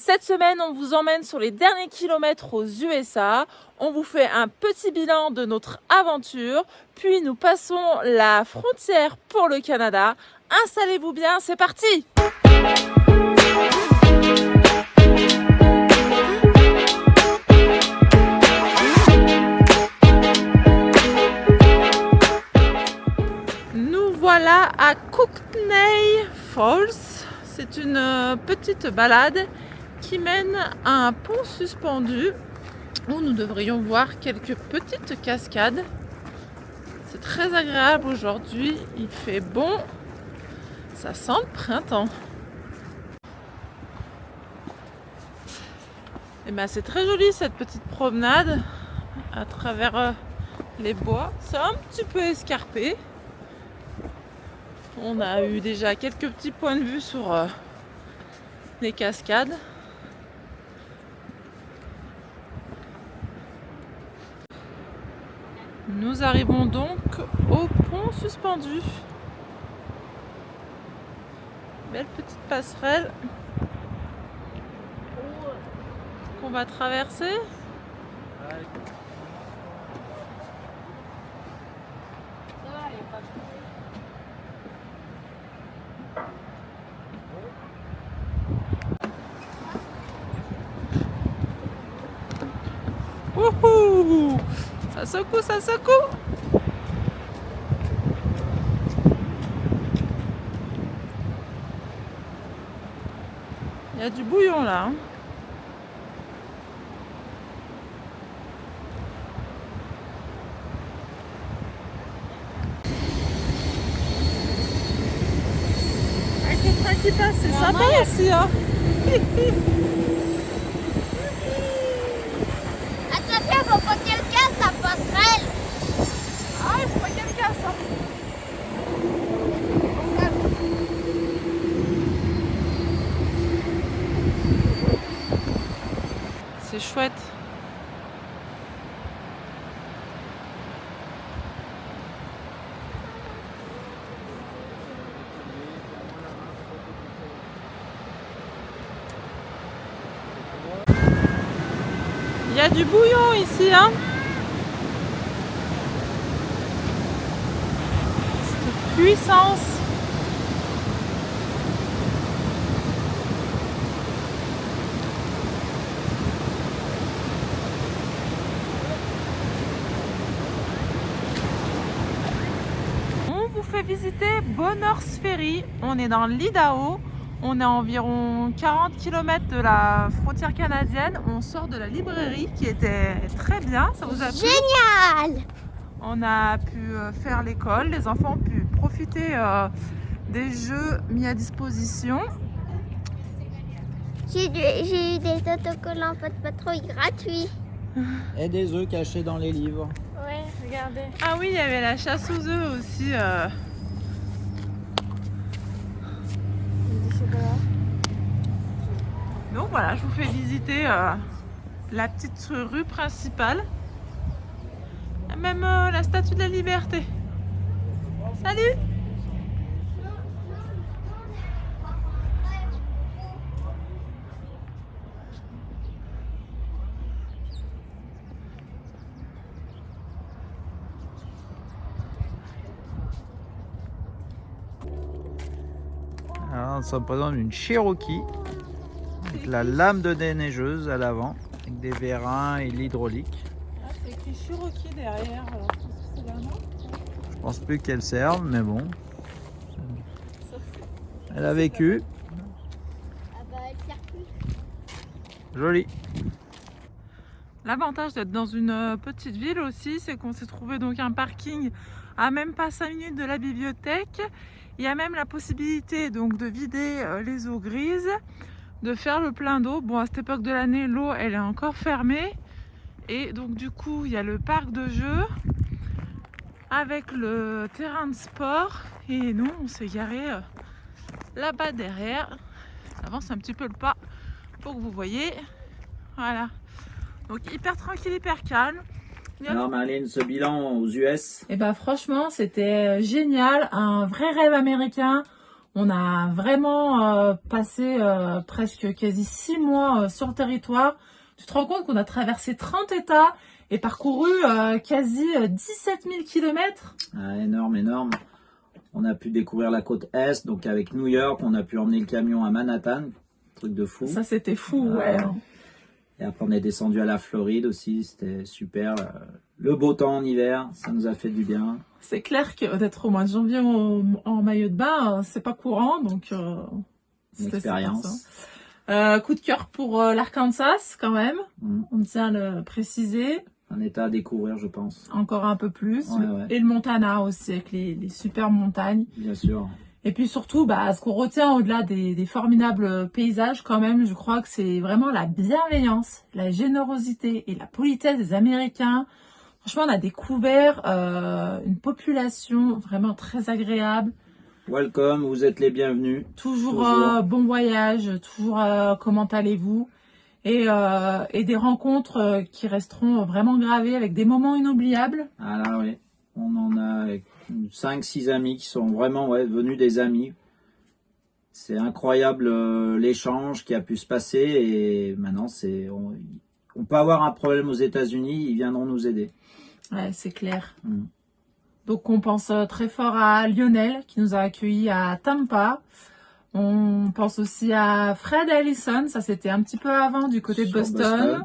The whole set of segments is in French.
Cette semaine, on vous emmène sur les derniers kilomètres aux USA. On vous fait un petit bilan de notre aventure, puis nous passons la frontière pour le Canada. Installez-vous bien, c'est parti! Nous voilà à Kootenay Falls. C'est une petite balade qui mène à un pont suspendu où nous devrions voir quelques petites cascades. C'est très agréable aujourd'hui, il fait bon, ça sent le printemps. Et ben c'est très joli cette petite promenade à travers les bois. C'est un petit peu escarpé. On a eu déjà quelques petits points de vue sur les cascades. Nous arrivons donc au pont suspendu. Belle petite passerelle qu'on va traverser. Wouhou! Ça secoue, ça secoue! Il y a du bouillon là. Hein. Avec le train qui passe, c'est sympa aussi. Hein. Attention, faut pas qu'elle casse la passerelle. Ah, il faut pas qu'elle casse. Hein. C'est chouette. Il y a du bouillon ici, hein. Cette puissance. On vous fait visiter Bonners Ferry. On est dans l'Idaho. On est à environ 40 km de la frontière canadienne. On sort de la librairie qui était très bien. Ça vous a plu? Génial! On a pu faire l'école. Les enfants ont pu profiter des jeux mis à disposition. J'ai eu des autocollants pas de patrouille gratuits. Et des œufs cachés dans les livres. Ouais, regardez. Ah oui, il y avait la chasse aux œufs aussi. Donc voilà, je vous fais visiter la petite rue principale. Même la Statue de la Liberté. Salut! Alors, on se représente une Cherokee avec la lame de déneigeuse à l'avant, avec des vérins et l'hydraulique. Ah, c'est écrit Cherokee derrière. Alors, c'est là, non? Je pense plus qu'elle serve, mais bon. Elle a vécu. Ah bah, elle sert plus. Joli. L'avantage d'être dans une petite ville aussi, c'est qu'on s'est trouvé donc un parking à même pas 5 minutes de la bibliothèque. Il y a même la possibilité donc de vider les eaux grises, de faire le plein d'eau. Bon, à cette époque de l'année, l'eau elle est encore fermée. Et donc du coup, il y a le parc de jeux avec le terrain de sport. Et nous, on s'est garé là-bas derrière. J'avance un petit peu le pas pour que vous voyez. Voilà. Donc hyper tranquille, hyper calme. Alors Marlène, ce bilan aux US? Et bah franchement, c'était génial, un vrai rêve américain. On a vraiment passé presque quasi 6 mois sur le territoire. Tu te rends compte qu'on a traversé 30 États et parcouru quasi 17 000 km. Ah, énorme, énorme. On a pu découvrir la côte Est, donc avec New York, on a pu emmener le camion à Manhattan. Truc de fou. Ça, c'était fou, ouais. Et après, on est descendu à la Floride aussi, c'était super. Le beau temps en hiver, ça nous a fait du bien. C'est clair que d'être au mois de janvier en maillot de bain, c'est pas courant, donc Une expérience. Coup de cœur pour l'Arkansas, quand même. On tient à le préciser. Un état à découvrir, je pense. Encore un peu plus. Ouais. Et le Montana aussi, avec les superbes montagnes. Bien sûr. Et puis surtout, ce qu'on retient au-delà des formidables paysages, quand même, je crois que c'est vraiment la bienveillance, la générosité et la politesse des Américains. Franchement, on a découvert une population vraiment très agréable. Welcome, vous êtes les bienvenus. Toujours. Bon voyage, toujours comment allez-vous, et des rencontres qui resteront vraiment gravées avec des moments inoubliables. Ah là oui, on en a 5-6 amis qui sont vraiment devenus des amis. C'est incroyable l'échange qui a pu se passer et maintenant on peut avoir un problème aux États-Unis, ils viendront nous aider. Ouais, c'est clair. Donc on pense très fort à Lionel qui nous a accueillis à Tampa. On pense aussi à Fred Allison, ça c'était un petit peu avant du côté de Boston.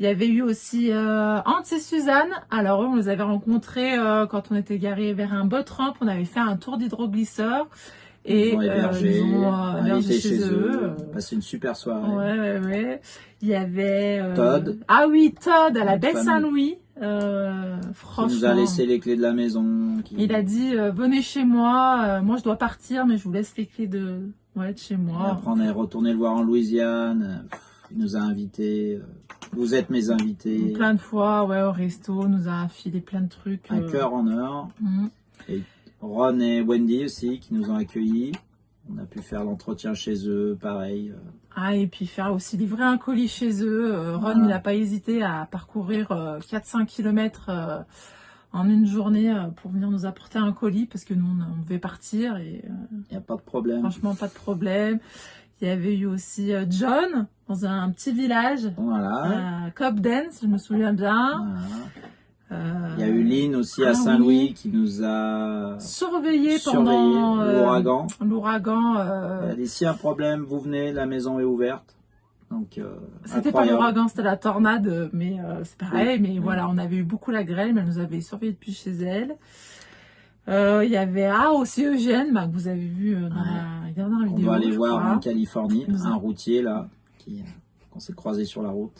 Il y avait eu aussi Hans et Suzanne. Alors eux, on les avait rencontrés quand on était garés vers un boat ramp. On avait fait un tour d'hydroglisseur. Et ils ont hébergé chez eux. Passé une super soirée. Ouais. Il y avait Todd. Ah oui, Todd à la baie Saint-Louis. Franchement. Qui nous a laissé les clés de la maison. Il a dit venez chez moi. Moi je dois partir, mais je vous laisse les clés de chez moi. Et après on est retourné le voir en Louisiane. Il nous a invités. Vous êtes mes invités. Plein de fois, au resto, nous a filé plein de trucs. Un cœur en or. Et Ron et Wendy aussi qui nous ont accueillis. On a pu faire l'entretien chez eux, pareil. Et puis faire aussi livrer un colis chez eux. Ron, il n'a pas hésité à parcourir 4-5 km en une journée pour venir nous apporter un colis parce que nous, on devait partir. Il n'y a pas de problème. Franchement, pas de problème. Il y avait eu aussi John dans un petit village, Cobden, si je me souviens bien. Il y a eu Lynn aussi à Saint-Louis qui nous a surveillé pendant l'ouragan. Elle a dit si un problème, vous venez, la maison est ouverte. Donc c'était pas l'ouragan, c'était la tornade, mais c'est pareil. Mais voilà, on avait eu beaucoup la grêle, mais elle nous avait surveillé depuis chez elle. Il y avait aussi Eugène, que vous avez vu dans la dernière vidéo. On va aller voir en Californie, un routier là, qu'on s'est croisé sur la route.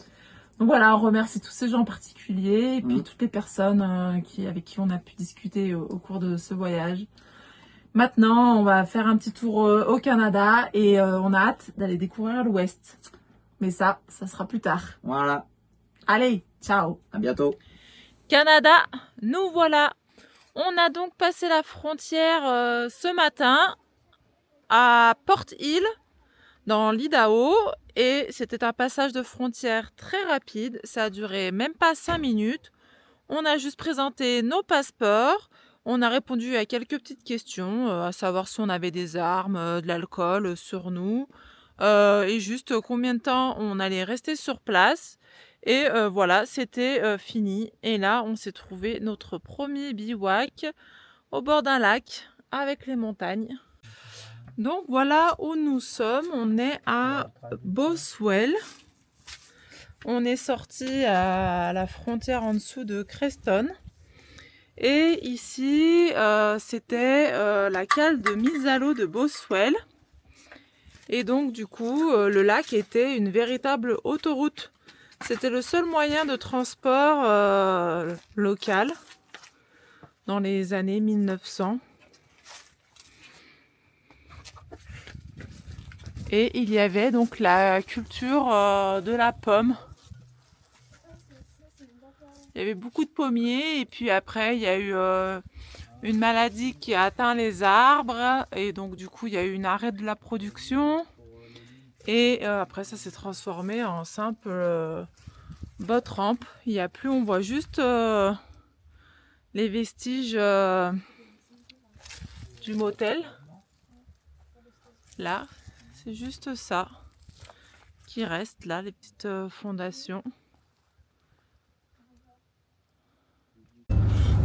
Donc voilà, on remercie tous ces gens particuliers et puis toutes les personnes avec qui on a pu discuter au cours de ce voyage. Maintenant, on va faire un petit tour au Canada et on a hâte d'aller découvrir l'Ouest. Mais ça sera plus tard. Voilà. Allez, ciao. À bientôt. Canada, nous voilà. On a donc passé la frontière ce matin à Port Hill, dans l'Idaho, et c'était un passage de frontière très rapide. Ça a duré même pas 5 minutes. On a juste présenté nos passeports. On a répondu à quelques petites questions, à savoir si on avait des armes, de l'alcool sur nous, et juste combien de temps on allait rester sur place. Et voilà, c'était fini. Et là, on s'est trouvé notre premier bivouac au bord d'un lac avec les montagnes. Donc voilà où nous sommes. On est à Boswell. On est sorti à la frontière en dessous de Creston. Et ici, c'était la cale de mise à l'eau de Boswell. Et donc du coup, le lac était une véritable autoroute. C'était le seul moyen de transport local dans les années 1900. Et il y avait donc la culture de la pomme. Il y avait beaucoup de pommiers et puis après il y a eu une maladie qui a atteint les arbres et donc du coup il y a eu un arrêt de la production. Et après ça s'est transformé en simple boat ramp. Il n'y a plus, on voit juste les vestiges du motel. Là, c'est juste ça qui reste là, les petites fondations.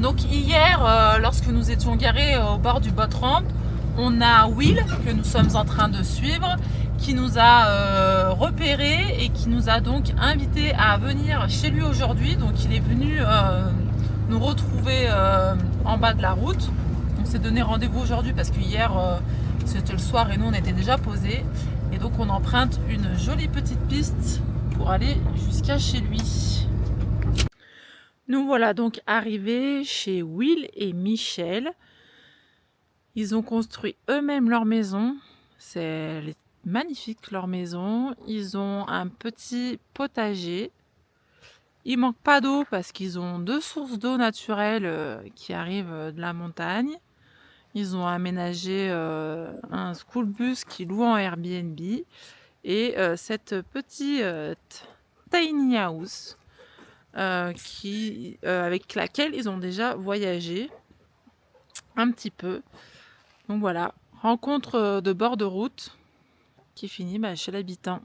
Donc hier, lorsque nous étions garés au bord du boat ramp, on a Will, que nous sommes en train de suivre, qui nous a repérés et qui nous a donc invités à venir chez lui aujourd'hui. Donc il est venu nous retrouver en bas de la route. On s'est donné rendez-vous aujourd'hui parce que hier c'était le soir et nous on était déjà posés. Et donc on emprunte une jolie petite piste pour aller jusqu'à chez lui. Nous voilà donc arrivés chez Will et Michel. Ils ont construit eux-mêmes leur maison. C'est magnifique leur maison. Ils ont un petit potager. Il manque pas d'eau parce qu'ils ont 2 sources d'eau naturelles qui arrivent de la montagne. Ils ont aménagé un school bus qui loue en Airbnb et cette petite tiny house avec laquelle ils ont déjà voyagé un petit peu. Donc voilà, rencontre de bord de route qui finit chez l'habitant.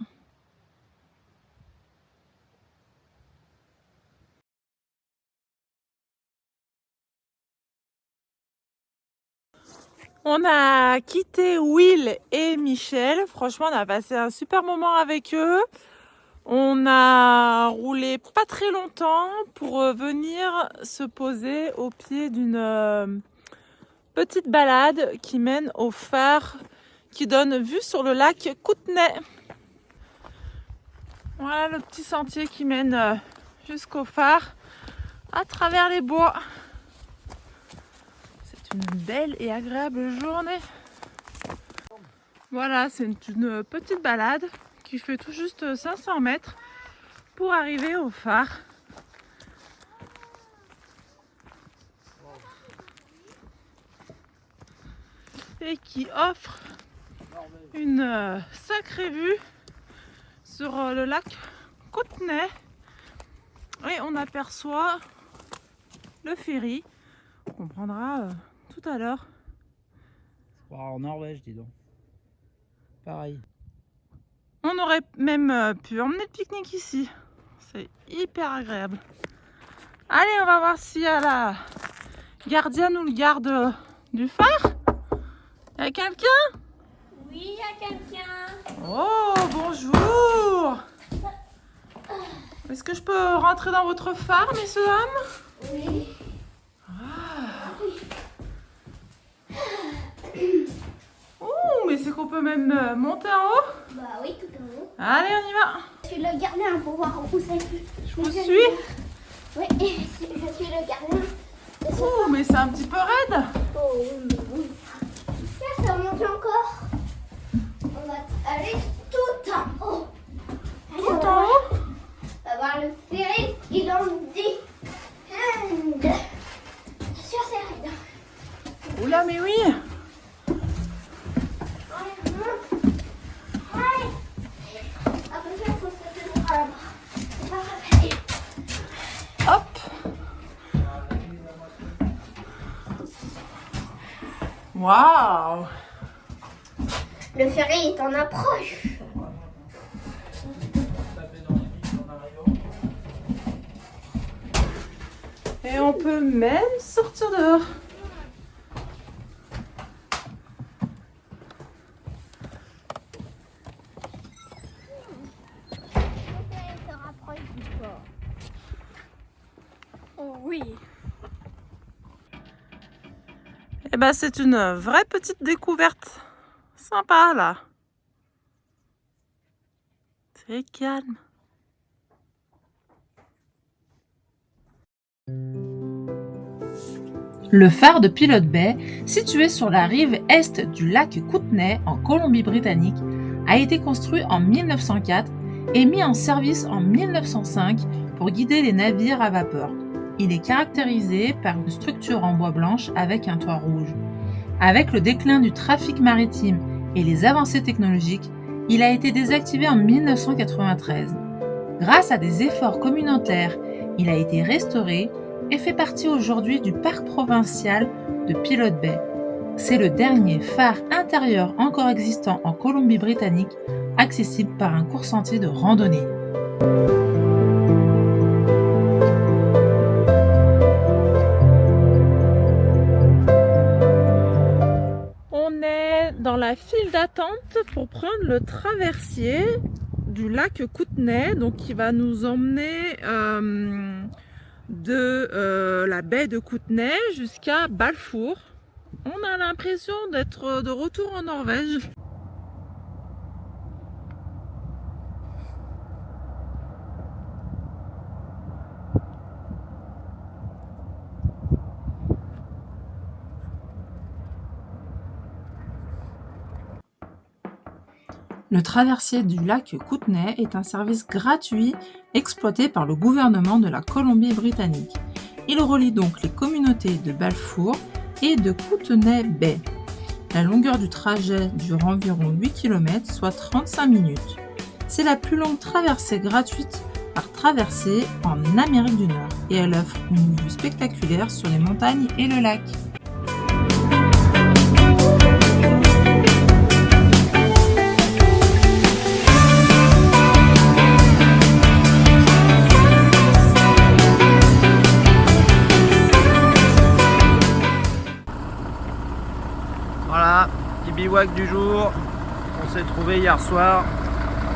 On a quitté Will et Michel. Franchement, on a passé un super moment avec eux. On a roulé pas très longtemps pour venir se poser au pied d'une petite balade qui mène au phare qui donne vue sur le lac Kootenay. Voilà le petit sentier qui mène jusqu'au phare à travers les bois. C'est une belle et agréable journée. Voilà, c'est une petite balade qui fait tout juste 500 mètres pour arriver au phare. Et qui offre une sacrée vue sur le lac Kootenay. Et on aperçoit le ferry qu'on prendra tout à l'heure. En Norvège, dis donc. Pareil. On aurait même pu emmener le pique-nique ici. C'est hyper agréable. Allez, on va voir s'il y a la gardienne ou le garde du phare. Il y a quelqu'un? Oui, il y a quelqu'un. Oh, bonjour. Est-ce que je peux rentrer dans votre phare, messieurs, dames? Oui. Oh, mais c'est qu'on peut même monter en haut? Bah oui, tout en haut. Allez, on y va. Je suis le gardien pour voir où c'est. Je vous suis. Oui, je suis le gardien. Oh, mais c'est un petit peu raide. Oh oui, oui. Là, ça monte encore. On va aller tout en haut. Allez, Tout en haut? On va voir le ferry qui dans le dit. Bien sûr, c'est raide. Oula, mais oui. Hop. Waouh. Le ferry est en approche. Et on peut même sortir dehors. Oh oui. Et ben c'est une vraie petite découverte. Sympa là. C'est calme. Le phare de Pilot Bay, situé sur la rive est du lac Kootenay en Colombie-Britannique, a été construit en 1904 et mis en service en 1905 pour guider les navires à vapeur. Il est caractérisé par une structure en bois blanche avec un toit rouge. Avec le déclin du trafic maritime et les avancées technologiques, il a été désactivé en 1993. Grâce à des efforts communautaires, il a été restauré et fait partie aujourd'hui du parc provincial de Pilot Bay. C'est le dernier phare intérieur encore existant en Colombie-Britannique, accessible par un court sentier de randonnée. On est dans la file d'attente pour prendre le traversier du lac Kootenay, donc qui va nous emmener de la baie de Kootenay jusqu'à Balfour. On a l'impression d'être de retour en Norvège. Le traversier du lac Kootenay est un service gratuit exploité par le gouvernement de la Colombie-Britannique. Il relie donc les communautés de Balfour et de Kootenay Bay. La longueur du trajet dure environ 8 km, soit 35 minutes. C'est la plus longue traversée gratuite par traversée en Amérique du Nord et elle offre une vue spectaculaire sur les montagnes et le lac. Voilà, petit bivouac du jour. On s'est trouvé hier soir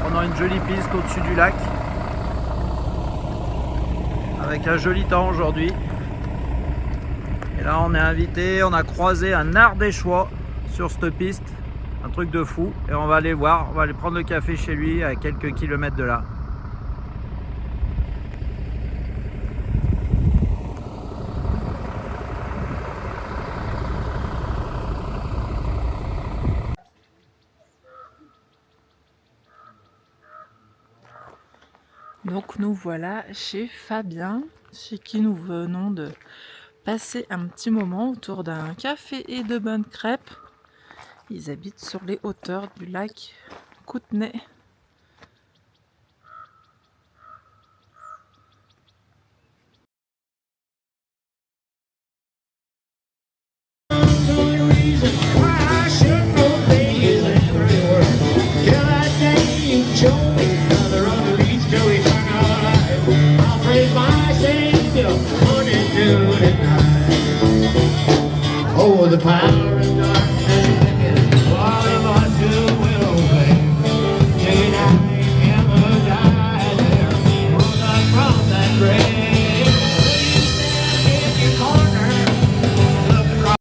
pendant une jolie piste au-dessus du lac. Avec un joli temps aujourd'hui. Et là on est invité, on a croisé un Ardéchois sur cette piste. Un truc de fou. Et on va aller voir, on va aller prendre le café chez lui à quelques kilomètres de là. Donc nous voilà chez Fabien, chez qui nous venons de passer un petit moment autour d'un café et de bonnes crêpes. Ils habitent sur les hauteurs du lac Kootenay.